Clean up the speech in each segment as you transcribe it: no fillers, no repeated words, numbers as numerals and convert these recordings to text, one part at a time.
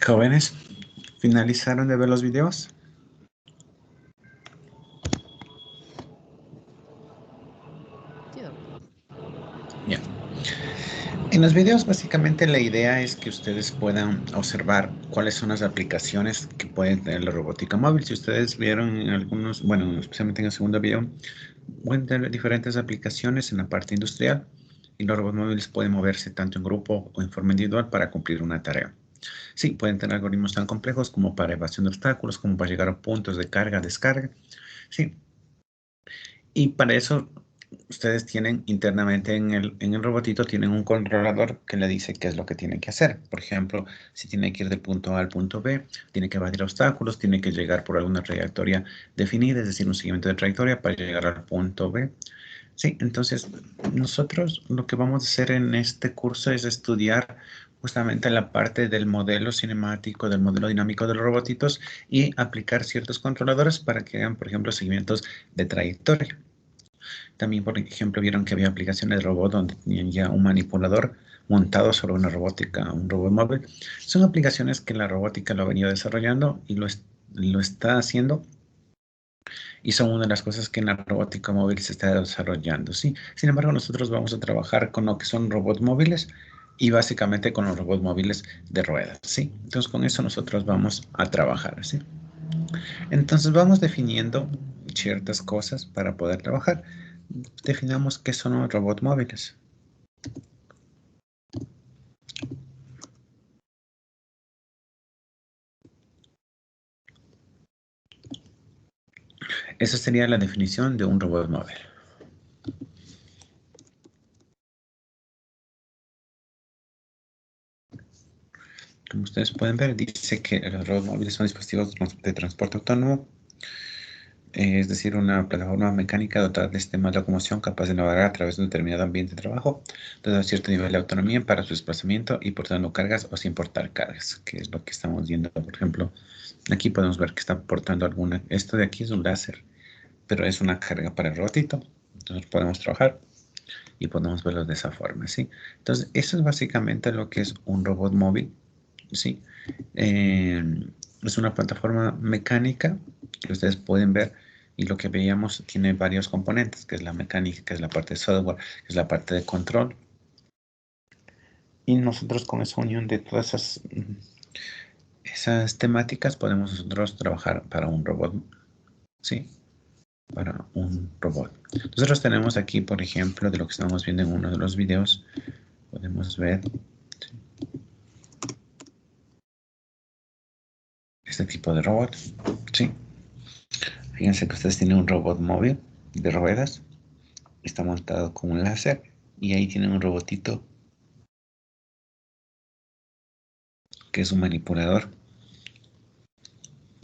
Jóvenes, ¿finalizaron de ver los videos? Sí, doctor. Bien. En los videos básicamente la idea es que ustedes puedan observar cuáles son las aplicaciones que pueden tener la robótica móvil. Si ustedes vieron en algunos, bueno, especialmente en el segundo video, pueden tener diferentes aplicaciones en la parte industrial y los robots móviles pueden moverse tanto en grupo o en forma individual para cumplir una tarea. Sí, pueden tener algoritmos tan complejos como para evasión de obstáculos, como para llegar a puntos de carga, descarga. Sí, y para eso ustedes tienen internamente en el robotito, tienen un controlador que le dice qué es lo que tiene que hacer. Por ejemplo, si tiene que ir del punto A al punto B, tiene que evadir obstáculos, tiene que llegar por alguna trayectoria definida, es decir, un seguimiento de trayectoria para llegar al punto B. Sí, entonces nosotros lo que vamos a hacer en este curso es estudiar justamente la parte del modelo cinemático, del modelo dinámico de los robotitos y aplicar ciertos controladores para que hagan, por ejemplo, seguimientos de trayectoria. También, por ejemplo, vieron que había aplicaciones de robot donde tenían ya un manipulador montado sobre una robótica, un robot móvil. Son aplicaciones que la robótica lo ha venido desarrollando y lo está haciendo y son una de las cosas que en la robótica móvil se está desarrollando, ¿sí? Sin embargo, nosotros vamos a trabajar con lo que son robots móviles y básicamente con los robots móviles de ruedas, ¿sí? Entonces, con eso nosotros vamos a trabajar, ¿sí? Entonces, vamos definiendo ciertas cosas para poder trabajar. Definamos qué son los robots móviles. Esa sería la definición de un robot móvil. Como ustedes pueden ver, dice que los robots móviles son dispositivos de transporte autónomo, es decir, una plataforma mecánica dotada de sistemas de locomoción capaz de navegar a través de un determinado ambiente de trabajo, dando cierto nivel de autonomía para su desplazamiento y portando cargas o sin portar cargas, que es lo que estamos viendo. Por ejemplo, aquí podemos ver que está portando alguna. Esto de aquí es un láser, pero es una carga para el robotito. Entonces podemos trabajar y podemos verlo de esa forma, ¿sí? Entonces, eso es básicamente lo que es un robot móvil, ¿sí? Es una plataforma mecánica que ustedes pueden ver y lo que veíamos tiene varios componentes, que es la mecánica, que es la parte de software, que es la parte de control. Y nosotros con esa unión de todas esas temáticas podemos nosotros trabajar para un robot, ¿sí? Para un robot. Nosotros tenemos aquí, por ejemplo, de lo que estamos viendo en uno de los videos, podemos ver este tipo de robot, ¿sí? Fíjense que ustedes tienen un robot móvil de ruedas, está montado con un láser y ahí tienen un robotito que es un manipulador,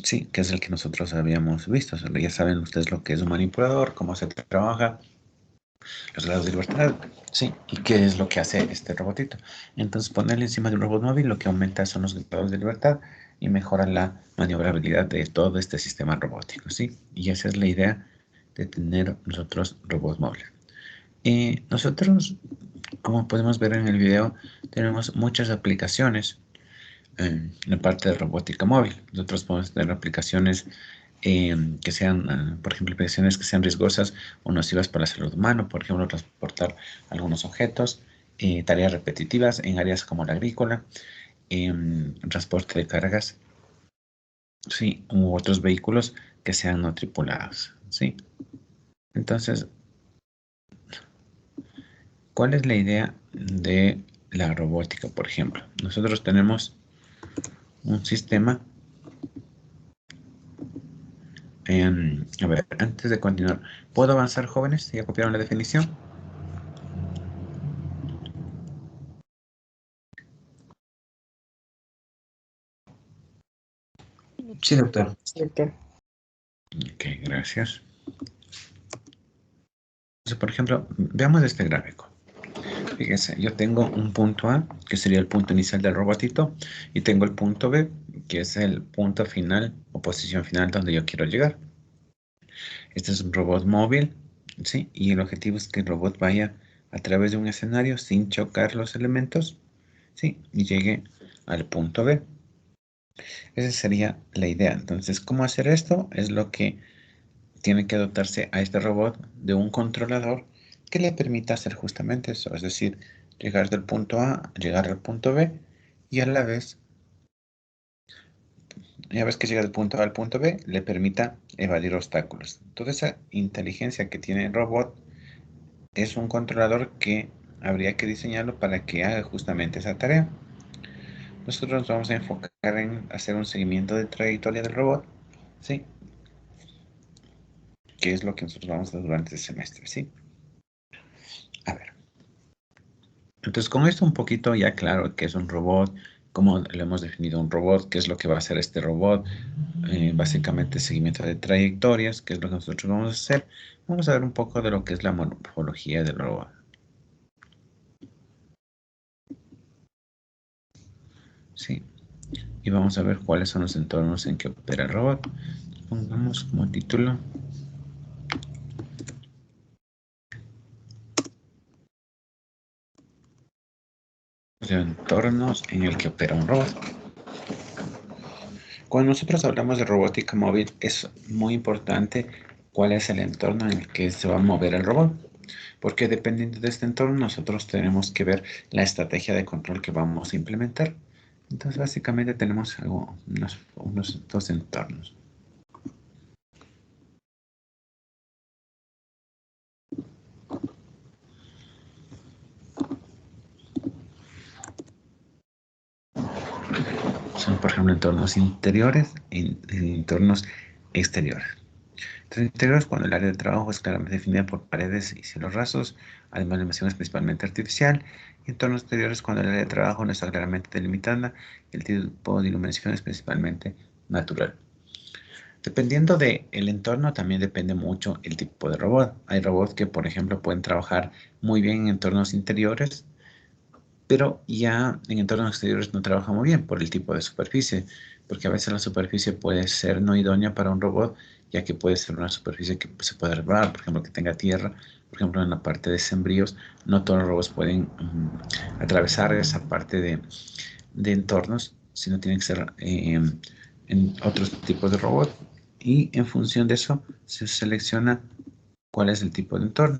sí, que es el que nosotros habíamos visto. O sea, ya saben ustedes lo que es un manipulador, cómo se trabaja, los grados de libertad, sí, y qué es lo que hace este robotito. Entonces ponerle encima de un robot móvil lo que aumenta son los grados de libertad y mejora la maniobrabilidad de todo este sistema robótico, sí, y esa es la idea de tener nosotros robots móviles. Nosotros, como podemos ver en el video, tenemos muchas aplicaciones en la parte de robótica móvil. Nosotros podemos tener aplicaciones que sean, por ejemplo, aplicaciones que sean riesgosas o nocivas para la salud humana, por ejemplo, transportar algunos objetos, tareas repetitivas en áreas como la agrícola, transporte de cargas, sí, u otros vehículos que sean no tripulados, sí. Entonces, ¿cuál es la idea de la robótica, por ejemplo? Nosotros tenemos un sistema. A ver, antes de continuar, ¿puedo avanzar, jóvenes? ¿Ya copiaron la definición? Sí, doctor. Doctor. Ok, gracias. Entonces, por ejemplo, veamos este gráfico. Fíjense, yo tengo un punto A, que sería el punto inicial del robotito, y tengo el punto B, que es el punto final o posición final donde yo quiero llegar. Este es un robot móvil, ¿sí? Y el objetivo es que el robot vaya a través de un escenario sin chocar los elementos, ¿sí? Y llegue al punto B. Esa sería la idea. Entonces, ¿cómo hacer esto? Es lo que tiene que dotarse a este robot de un controlador que le permita hacer justamente eso. Es decir, llegar del punto A, llegar al punto B y a la vez, una vez que llega del punto A al punto B, le permita evadir obstáculos. Toda esa inteligencia que tiene el robot es un controlador que habría que diseñarlo para que haga justamente esa tarea. Nosotros nos vamos a enfocar en hacer un seguimiento de trayectoria del robot, ¿sí? Que es lo que nosotros vamos a hacer durante el semestre, ¿sí? A ver. Entonces, con esto un poquito ya claro que es un robot, cómo le hemos definido un robot, qué es lo que va a hacer este robot, básicamente seguimiento de trayectorias, qué es lo que nosotros vamos a hacer. Vamos a ver un poco de lo que es la morfología del robot. Sí, y vamos a ver cuáles son los entornos en que opera el robot. Pongamos como título los entornos en el que opera un robot. Cuando nosotros hablamos de robótica móvil, es muy importante cuál es el entorno en el que se va a mover el robot, porque dependiendo de este entorno, nosotros tenemos que ver la estrategia de control que vamos a implementar. Entonces, básicamente tenemos unos dos entornos. Son, por ejemplo, entornos interiores y entornos exteriores. Entonces, interiores cuando el área de trabajo es claramente definida por paredes y cielos rasos, además la iluminación es principalmente artificial. Y entornos exteriores cuando el área de trabajo no está claramente delimitada y el tipo de iluminación es principalmente natural. Dependiendo del entorno, también depende mucho el tipo de robot. Hay robots que, por ejemplo, pueden trabajar muy bien en entornos interiores, pero ya en entornos exteriores no trabaja muy bien por el tipo de superficie, porque a veces la superficie puede ser no idónea para un robot, ya que puede ser una superficie que se puede resbalar, por ejemplo, que tenga tierra, por ejemplo, en la parte de sembríos, no todos los robots pueden atravesar esa parte de entornos, sino tienen que ser en otros tipos de robot, y en función de eso se selecciona cuál es el tipo de entorno.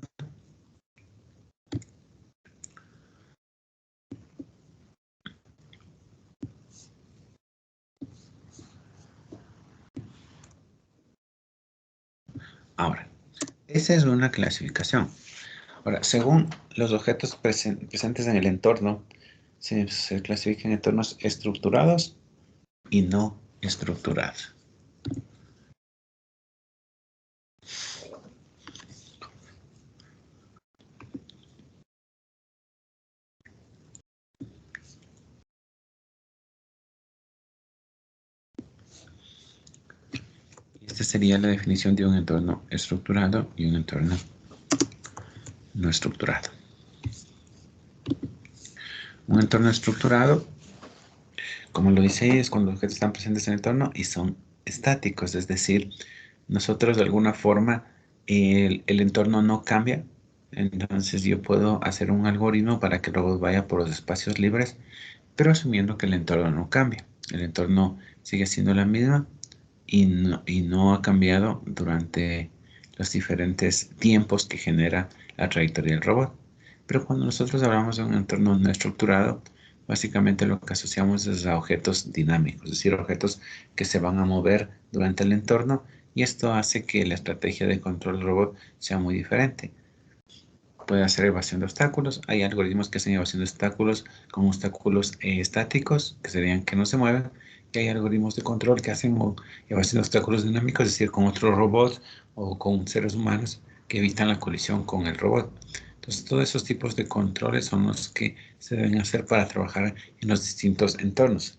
Ahora, esa es una clasificación. Ahora, según los objetos presentes en el entorno, se clasifican en entornos estructurados y no estructurados. Esta sería la definición de un entorno estructurado y un entorno no estructurado. Un entorno estructurado, como lo dice, es cuando los objetos están presentes en el entorno y son estáticos, es decir, nosotros de alguna forma el entorno no cambia. Entonces yo puedo hacer un algoritmo para que el robot vaya por los espacios libres, pero asumiendo que el entorno no cambia. El entorno sigue siendo la misma y no ha cambiado durante los diferentes tiempos que genera la trayectoria del robot. Pero cuando nosotros hablamos de un entorno no estructurado, básicamente lo que asociamos es a objetos dinámicos, es decir, objetos que se van a mover durante el entorno, y esto hace que la estrategia de control del robot sea muy diferente. Puede hacer evasión de obstáculos. Hay algoritmos que hacen evasión de obstáculos con obstáculos estáticos, que serían que no se mueven. Y hay algoritmos de control que hacen evasión de obstáculos dinámicos, es decir, con otros robots o con seres humanos que evitan la colisión con el robot. Entonces, todos esos tipos de controles son los que se deben hacer para trabajar en los distintos entornos.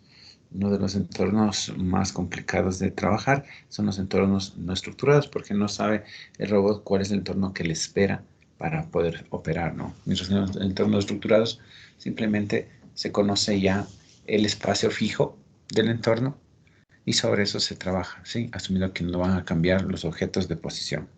Uno de los entornos más complicados de trabajar son los entornos no estructurados, porque no sabe el robot cuál es el entorno que le espera para poder operar, ¿no? Mientras que en los entornos estructurados simplemente se conoce ya el espacio fijo del entorno y sobre eso se trabaja, ¿sí? Asumiendo que no van a cambiar los objetos de posición.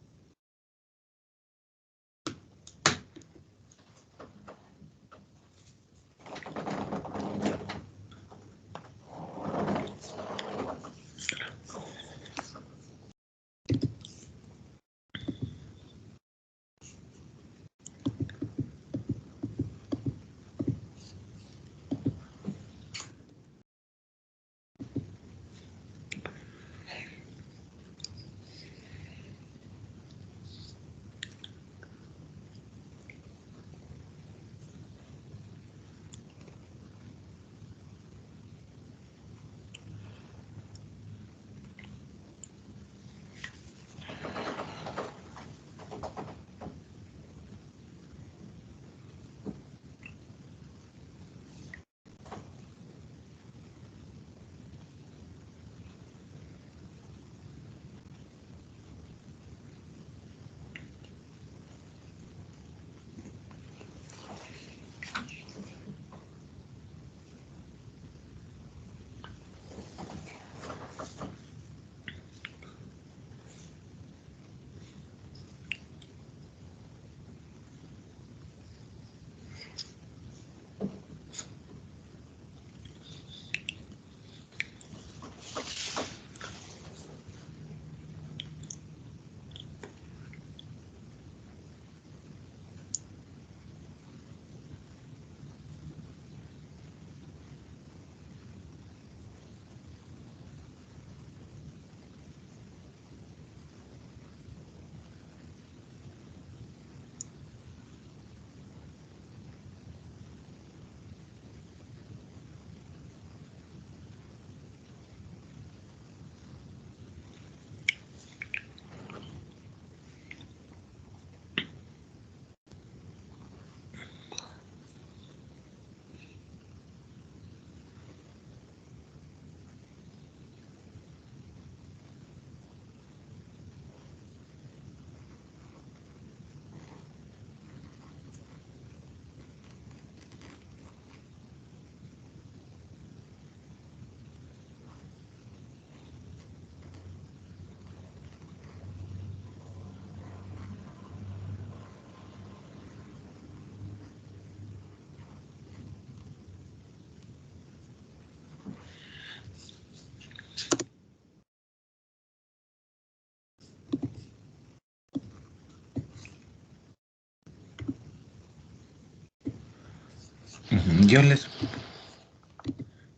Yo les,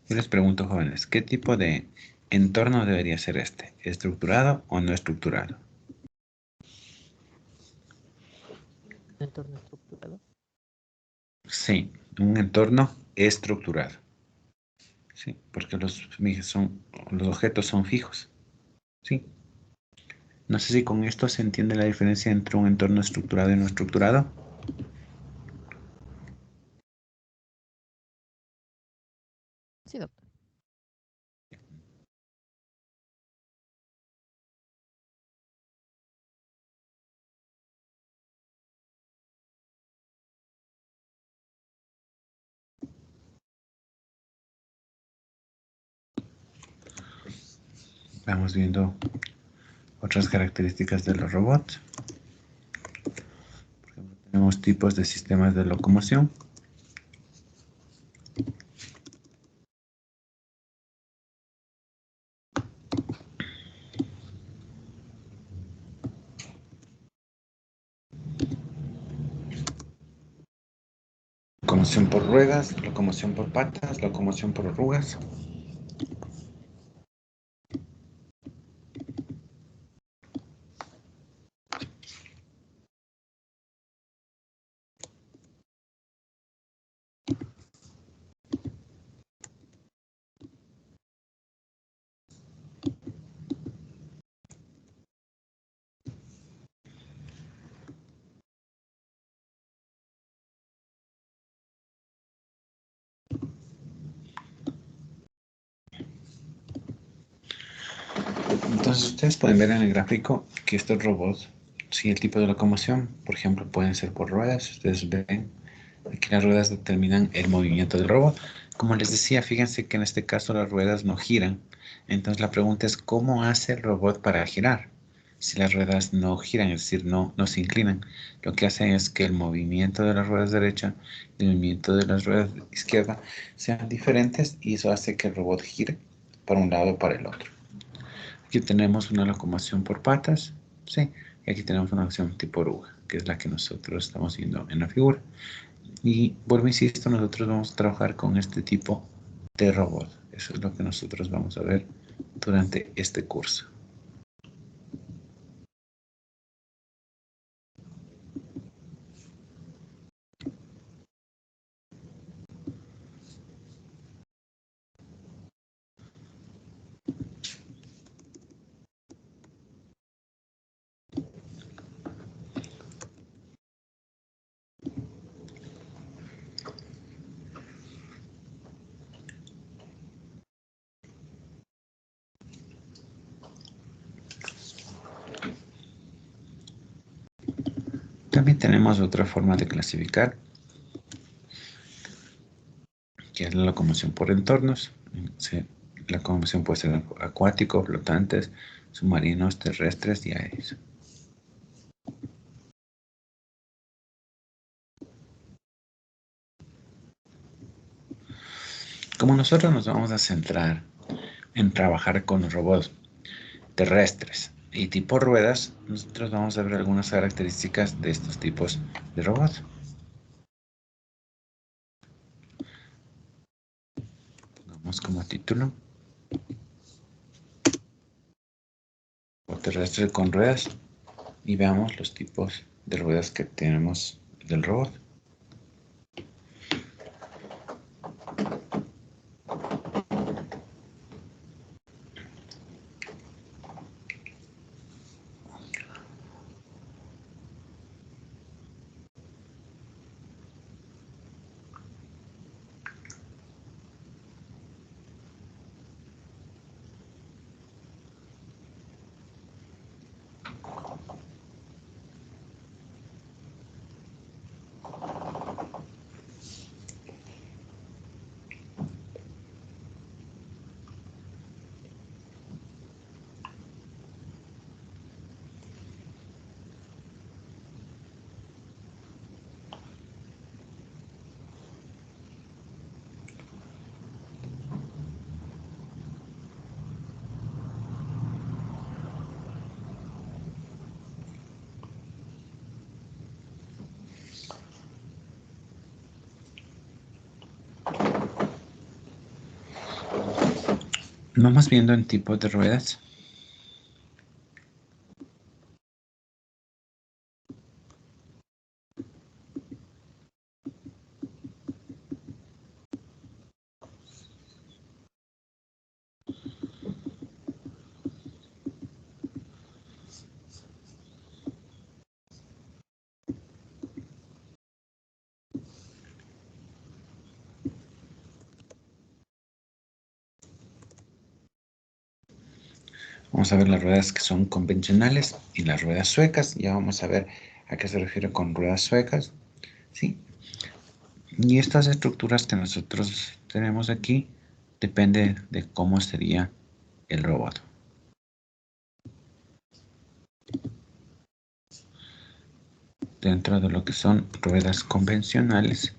yo les pregunto, jóvenes, ¿qué tipo de entorno debería ser este? ¿Estructurado o no estructurado? Un entorno estructurado. Sí, un entorno estructurado. Sí, porque los objetos son fijos. Sí. No sé si con esto se entiende la diferencia entre un entorno estructurado y no estructurado. Sí, doctor. Vamos viendo otras características de los robots. Por ejemplo, tenemos tipos de sistemas de locomoción. Locomoción por ruedas, locomoción por patas, locomoción por orugas. Entonces ustedes pueden ver en el gráfico que estos robots, si el tipo de locomoción, por ejemplo, pueden ser por ruedas. Ustedes ven aquí las ruedas determinan el movimiento del robot. Como les decía, fíjense que en este caso las ruedas no giran. Entonces la pregunta es, ¿cómo hace el robot para girar? Si las ruedas no giran, es decir, no se inclinan, lo que hace es que el movimiento de las ruedas derecha y el movimiento de las ruedas izquierda sean diferentes y eso hace que el robot gire para un lado o para el otro. Aquí tenemos una locomoción por patas, ¿sí? Y aquí tenemos una locomoción tipo oruga, que es la que nosotros estamos viendo en la figura. Y vuelvo, insisto, nosotros vamos a trabajar con este tipo de robot. Eso es lo que nosotros vamos a ver durante este curso. También tenemos otra forma de clasificar, que es la locomoción por entornos. Sí, la locomoción puede ser acuático, flotantes, submarinos, terrestres y aéreos. Como nosotros nos vamos a centrar en trabajar con los robots terrestres y tipo ruedas, nosotros vamos a ver algunas características de estos tipos de robots. Pongamos como título o terrestre con ruedas y veamos los tipos de ruedas que tenemos del robot. Vamos viendo en tipos de ruedas. Vamos a ver las ruedas que son convencionales y las ruedas suecas. Ya vamos a ver a qué se refiere con ruedas suecas. ¿Sí? Y estas estructuras que nosotros tenemos aquí depende de cómo sería el robot. Dentro de lo que son ruedas convencionales,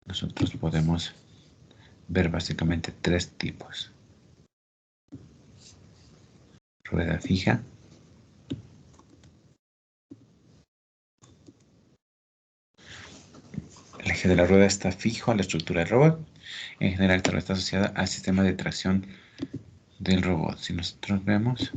nosotros podemos ver básicamente tres tipos. Rueda fija, el eje de la rueda está fijo a la estructura del robot. En general, esta rueda está asociada al sistema de tracción del robot. Si nosotros vemos,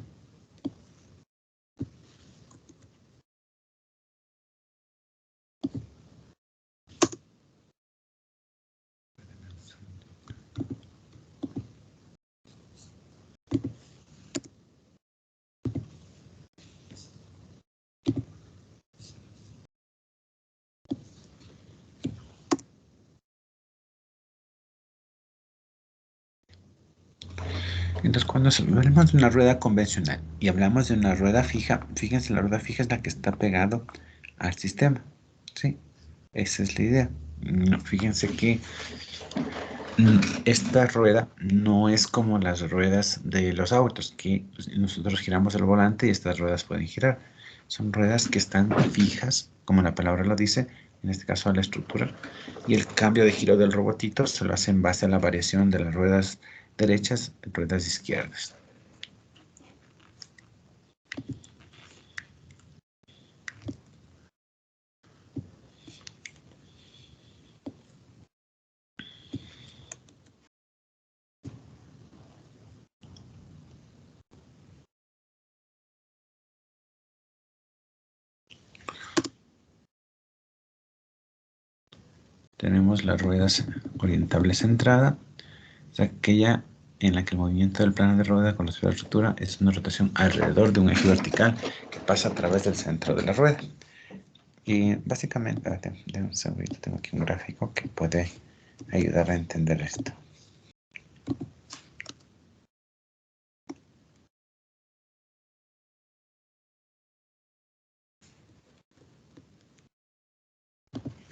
entonces cuando hablamos de una rueda convencional y hablamos de una rueda fija, fíjense, la rueda fija es la que está pegado al sistema. ¿Sí? Esa es la idea. Fíjense que esta rueda no es como las ruedas de los autos, que nosotros giramos el volante y estas ruedas pueden girar. Son ruedas que están fijas, como la palabra lo dice, en este caso a la estructura, y el cambio de giro del robotito se lo hace en base a la variación de las ruedas derechas y ruedas izquierdas. Tenemos las ruedas orientables centrada, es aquella en la que el movimiento del plano de rueda con la estructura es una rotación alrededor de un eje vertical que pasa a través del centro de la rueda. Y básicamente, espérate, un segundito, tengo aquí un gráfico que puede ayudar a entender esto.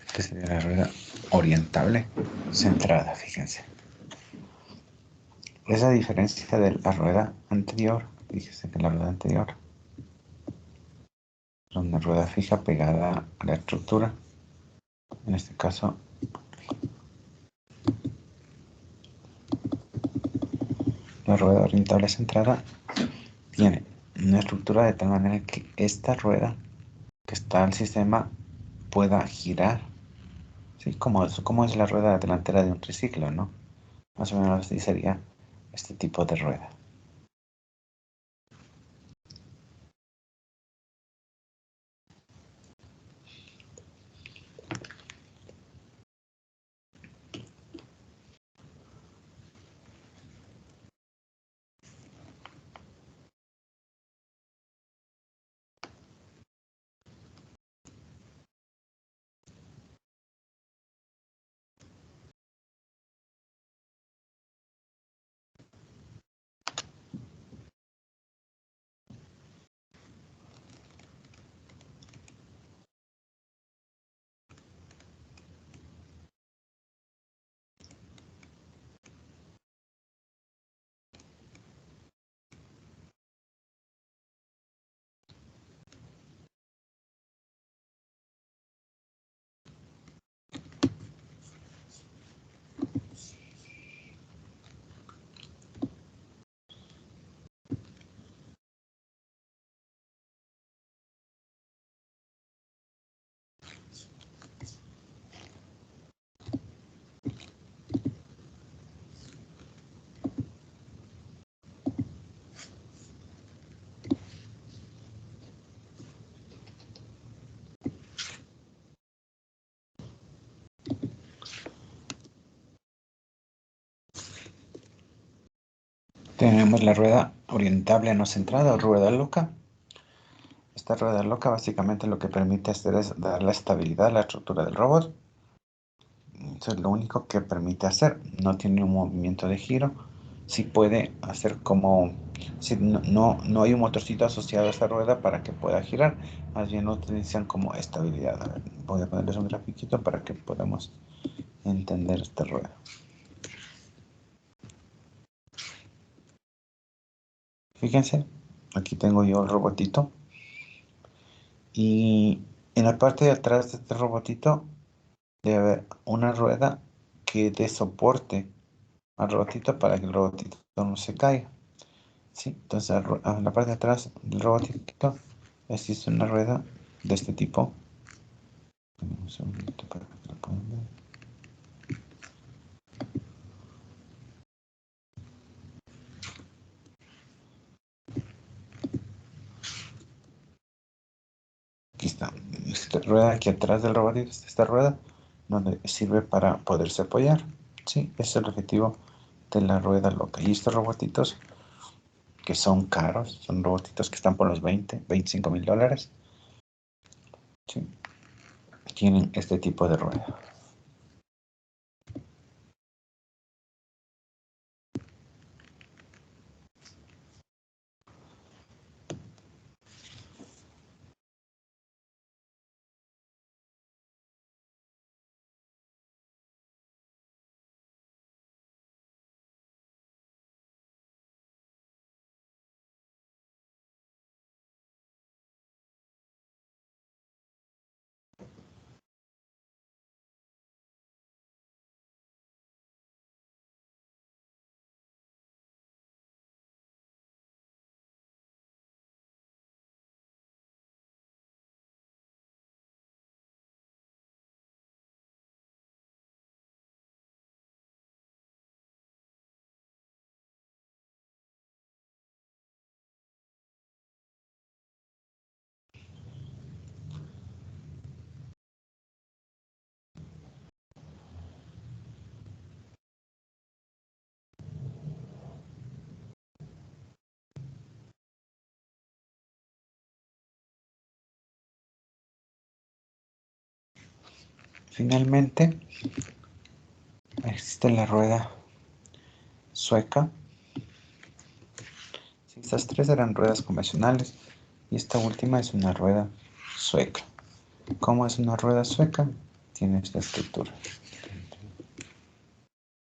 Esta sería la rueda orientable centrada, fíjense. Esa diferencia de la rueda anterior, fíjense que la rueda anterior es una rueda fija pegada a la estructura. En este caso, la rueda orientable centrada tiene una estructura de tal manera que esta rueda que está al sistema pueda girar, ¿sí? Como es la rueda delantera de un triciclo, ¿no? Más o menos así sería este tipo de rueda. Tenemos la rueda orientable no centrada o rueda loca. Esta rueda loca básicamente lo que permite hacer es dar la estabilidad a la estructura del robot. Eso es lo único que permite hacer. No tiene un movimiento de giro. Sí puede hacer como... Si no hay un motorcito asociado a esta rueda para que pueda girar. Más bien lo utilizan como estabilidad. A ver, voy a ponerles un grafiquito para que podamos entender esta rueda. Fíjense, aquí tengo yo el robotito. Y en la parte de atrás de este robotito debe haber una rueda que dé soporte al robotito para que el robotito no se caiga. ¿Sí? Entonces en la parte de atrás del robotito existe una rueda de este tipo. Un segundito para que lo puedan ver. Aquí está. Esta rueda aquí atrás del robotito, esta rueda donde sirve para poderse apoyar. Sí, ese es el objetivo de la rueda loca. Y estos robotitos que son caros, son robotitos que están por los 25 mil dólares. ¿Sí? Tienen este tipo de rueda. Finalmente, existe la rueda sueca. Sí, estas tres eran ruedas convencionales y esta última es una rueda sueca. ¿Cómo es una rueda sueca? Tiene esta estructura.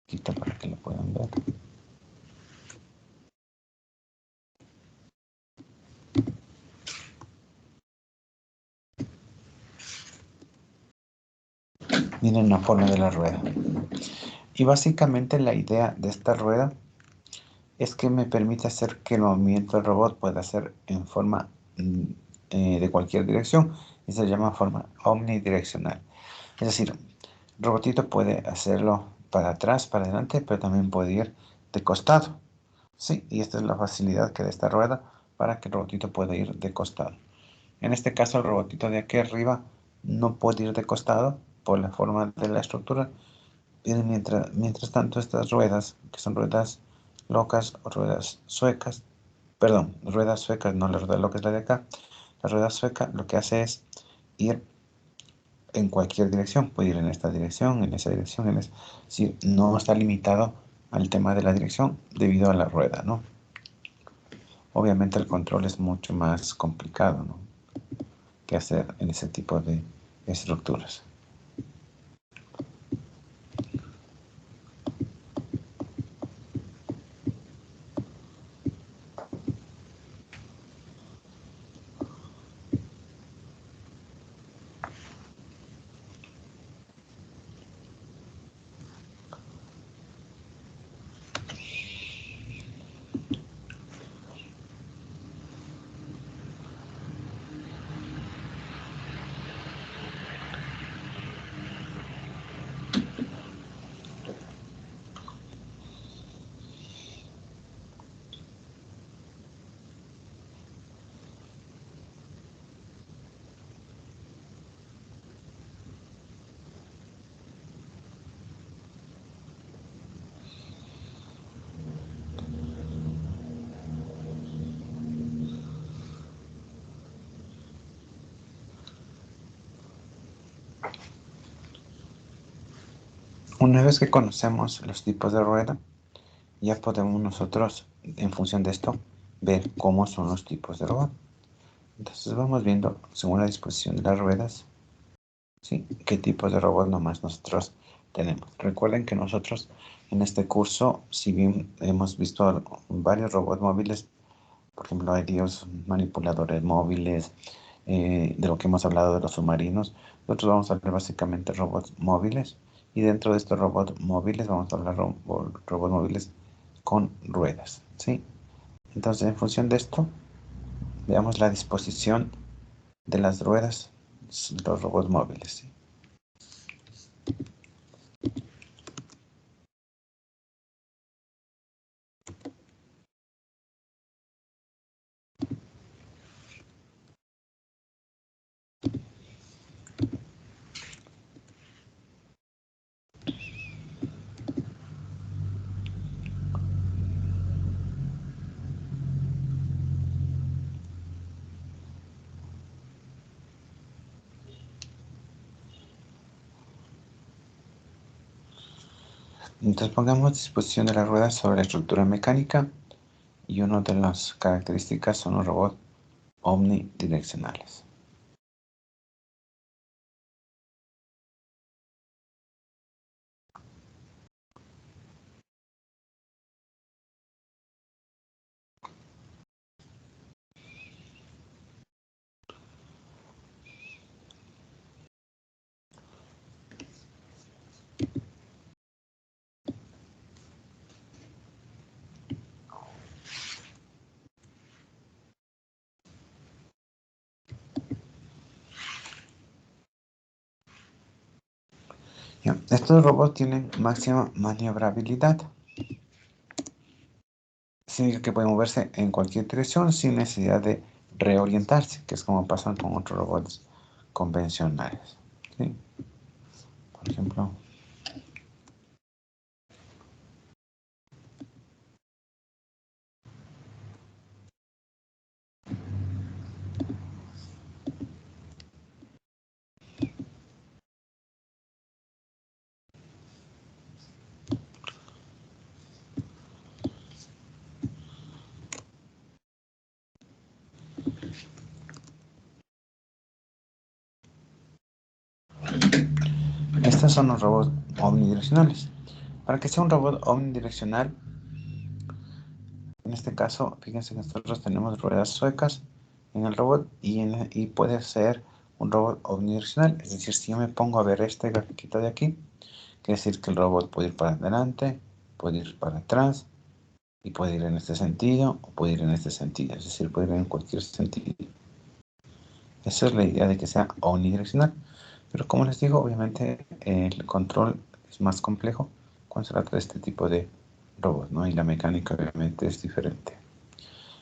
Quito para que lo puedan ver. Miren la forma de la rueda. Y básicamente la idea de esta rueda es que me permite hacer que el movimiento del robot pueda ser en forma de cualquier dirección y se llama forma omnidireccional. Es decir, el robotito puede hacerlo para atrás, para adelante, pero también puede ir de costado. Sí, y esta es la facilidad que da esta rueda para que el robotito pueda ir de costado. En este caso, el robotito de aquí arriba no puede ir de costado por la forma de la estructura. Y mientras tanto, estas ruedas, que son ruedas locas o ruedas suecas, perdón, ruedas suecas, no la rueda loca es la de acá. La rueda sueca lo que hace es ir en cualquier dirección, puede ir en esta dirección, en esa dirección, sí, no está limitado al tema de la dirección debido a la rueda, ¿no? Obviamente el control es mucho más complicado, ¿no?, que hacer en ese tipo de estructuras. Una vez que conocemos los tipos de rueda, ya podemos nosotros, en función de esto, ver cómo son los tipos de robot. Entonces vamos viendo, según la disposición de las ruedas, ¿sí?, qué tipos de robot nomás nosotros tenemos. Recuerden que nosotros en este curso, si bien hemos visto varios robots móviles, por ejemplo, hay varios manipuladores móviles, de lo que hemos hablado de los submarinos, nosotros vamos a hablar básicamente de robots móviles, y dentro de estos robots móviles vamos a hablar de robots móviles con ruedas, ¿sí? Entonces, en función de esto, veamos la disposición de las ruedas de los robots móviles, ¿sí? Entonces pongamos disposición de las ruedas sobre la estructura mecánica, y una de las características son los robots omnidireccionales. Ya, estos robots tienen máxima maniobrabilidad. Significa que pueden moverse en cualquier dirección sin necesidad de reorientarse, que es como pasan con otros robots convencionales, ¿sí? Por ejemplo, estos son los robots omnidireccionales. Para que sea un robot omnidireccional, en este caso, fíjense que nosotros tenemos ruedas suecas en el robot, y puede ser un robot omnidireccional. Es decir, si yo me pongo a ver este grafiquito de aquí, quiere decir que el robot puede ir para adelante, puede ir para atrás, y puede ir en este sentido o puede ir en este sentido. Es decir, puede ir en cualquier sentido. Esa es la idea de que sea omnidireccional. Pero como les digo, obviamente el control es más complejo cuando se trata de este tipo de robots, ¿no? Y la mecánica obviamente es diferente.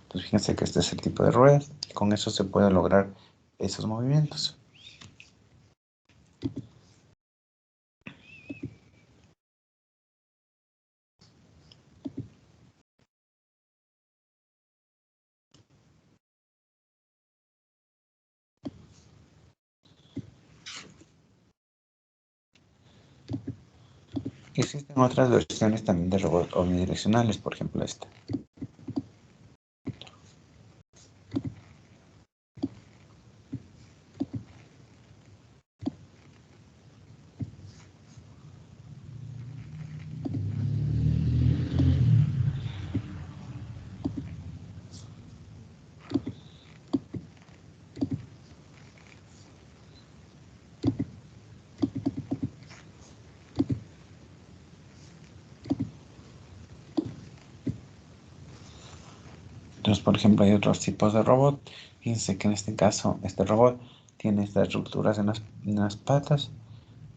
Entonces fíjense que este es el tipo de ruedas, y con eso se puede lograr esos movimientos. Y existen otras versiones también de robots omnidireccionales, por ejemplo esta. Entonces, por ejemplo, hay otros tipos de robot. Fíjense que en este caso, este robot tiene estas estructuras en las patas,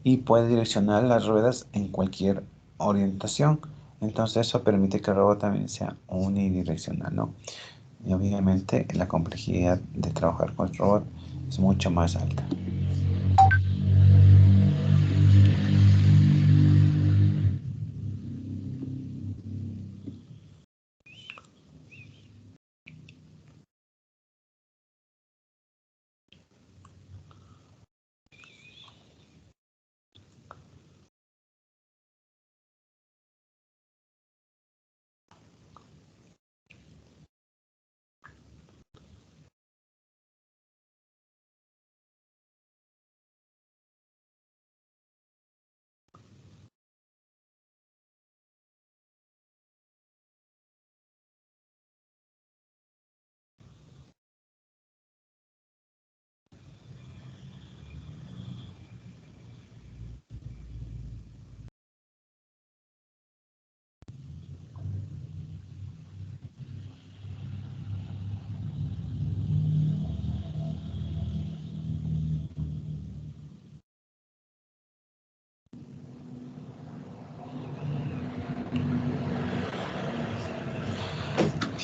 y puede direccionar las ruedas en cualquier orientación. Entonces eso permite que el robot también sea unidireccional, ¿no? Y obviamente la complejidad de trabajar con el robot es mucho más alta.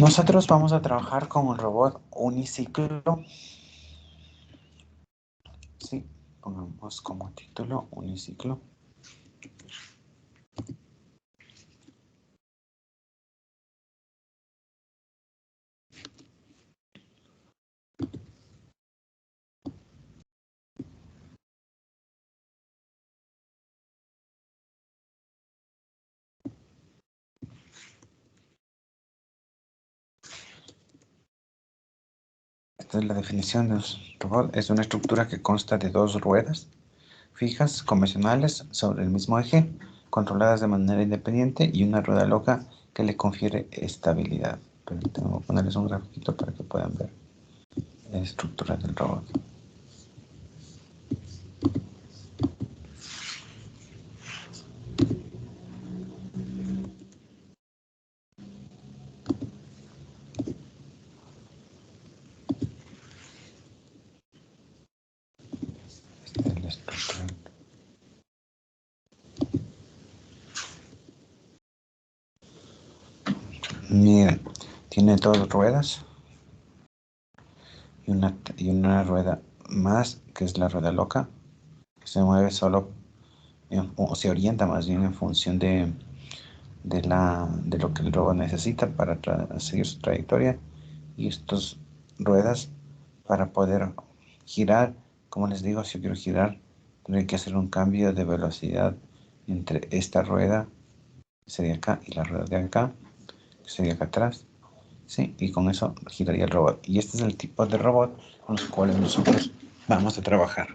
Nosotros vamos a trabajar con el robot uniciclo. Sí, pongamos como título uniciclo. Esta es la definición de un robot. Es una estructura que consta de dos ruedas fijas convencionales sobre el mismo eje, controladas de manera independiente, y una rueda loca que le confiere estabilidad. Permítanme, voy a ponerles un grafiquito para que puedan ver la estructura del robot. Esta es la estructura. Miren, tiene dos ruedas y una rueda más, que es la rueda loca, que se mueve solo, o se orienta más bien en función de lo que el robot necesita para seguir su trayectoria. Y estas ruedas para poder girar, como les digo, si yo quiero girar, tendré que hacer un cambio de velocidad entre esta rueda, que sería acá, y la rueda de acá, que sería acá atrás. Sí, y con eso giraría el robot. Y este es el tipo de robot con los cuales nosotros vamos a trabajar.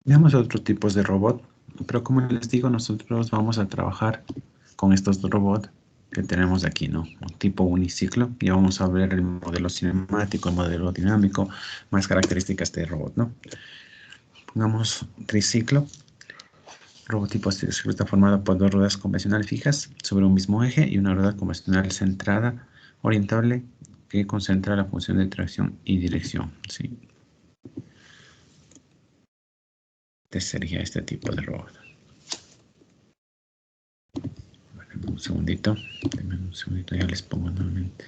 Veamos otros tipos de robot, pero como les digo, nosotros vamos a trabajar con estos dos robots que tenemos aquí, ¿no? Un tipo uniciclo, y vamos a ver el modelo cinemático, el modelo dinámico, más características de robot, ¿no? Pongamos triciclo. Robot tipo triciclo está formado por dos ruedas convencionales fijas sobre un mismo eje y una rueda convencional centrada, orientable, que concentra la función de tracción y dirección, ¿sí? Este sería este tipo de robot. Déjenme un segundito. Denme un segundito, ya les pongo nuevamente.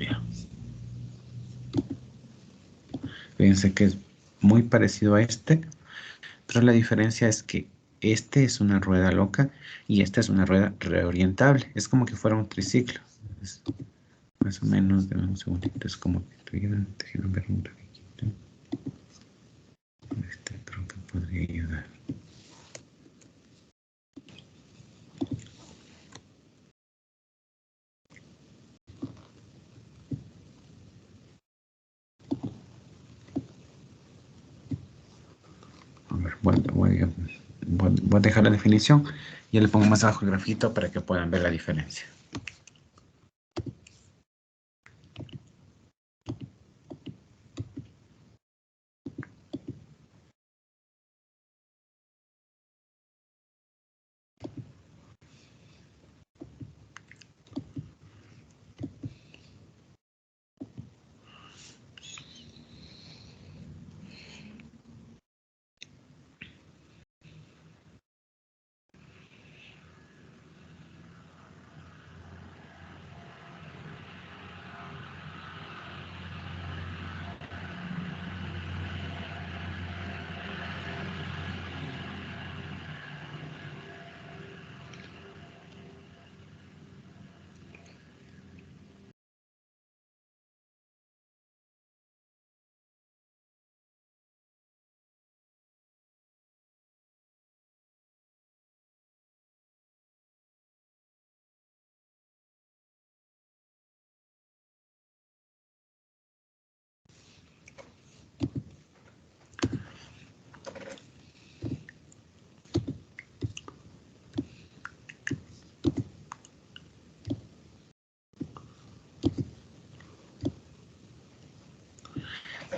Ya. Fíjense que es muy parecido a este, pero la diferencia es que este es una rueda loca y esta es una rueda reorientable. Es como que fuera un triciclo. Es más o menos, denme un segundito, es como que déjenme ver un poquito. Este creo que podría ayudar. A ver, voy a dejar la definición y le pongo más abajo el grafito para que puedan ver la diferencia.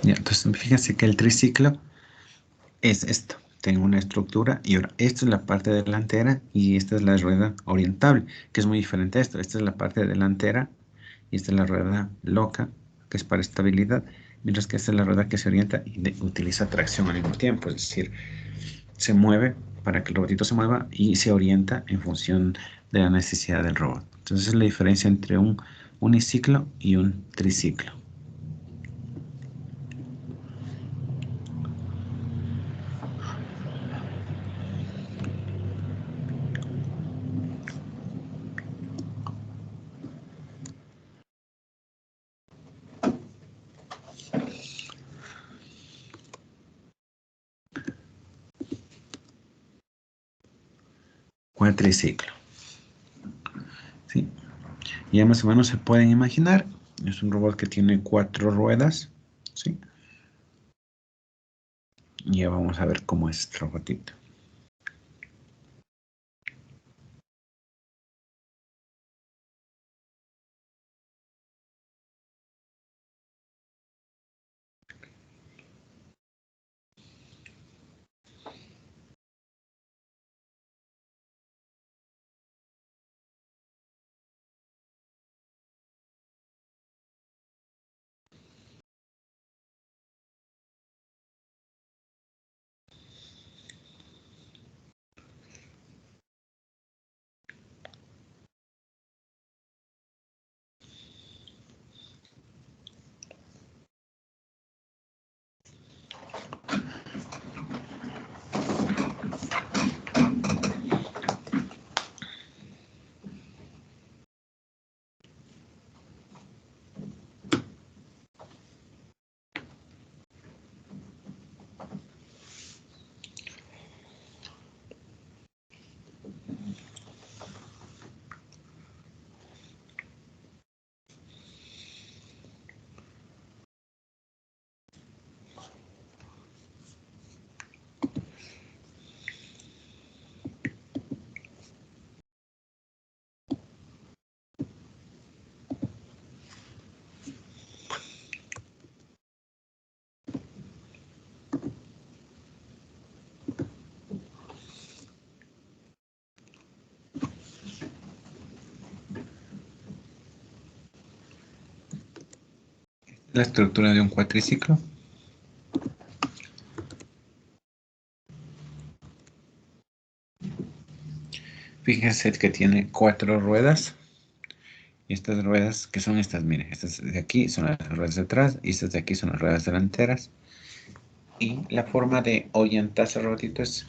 Ya, entonces fíjense que el triciclo es esto. Tengo una estructura y ahora esta es la parte delantera y esta es la rueda orientable, que es muy diferente a esto. Esta es la parte delantera y esta es la rueda loca, que es para estabilidad, mientras que esta es la rueda que se orienta y utiliza tracción al mismo tiempo, es decir, se mueve para que el robotito se mueva y se orienta en función de la necesidad del robot. Entonces es la diferencia entre un uniciclo y un triciclo. Cuatriciclo. ¿Sí? Ya más o menos se pueden imaginar. Es un robot que tiene 4 ruedas. ¿Sí? Y ya vamos a ver cómo es este robotito. la estructura de un cuatriciclo. Fíjense que tiene 4 ruedas. Y estas ruedas, que son estas, miren, estas de aquí son las ruedas de atrás y estas de aquí son las ruedas delanteras. Y la forma de orientarse el robotito es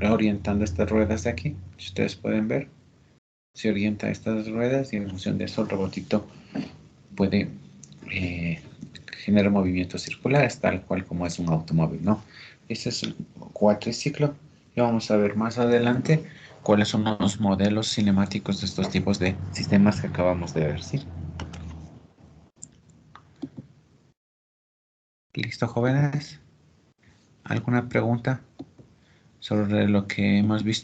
orientando estas ruedas de aquí. Si ustedes pueden ver, se orienta estas ruedas y en función de eso el robotito puede generar movimientos circulares, tal cual como es un automóvil, ¿no? Este es el cuatriciclo. Y vamos a ver más adelante cuáles son los modelos cinemáticos de estos tipos de sistemas que acabamos de ver, ¿sí? ¿Listo, jóvenes? ¿Alguna pregunta sobre lo que hemos visto?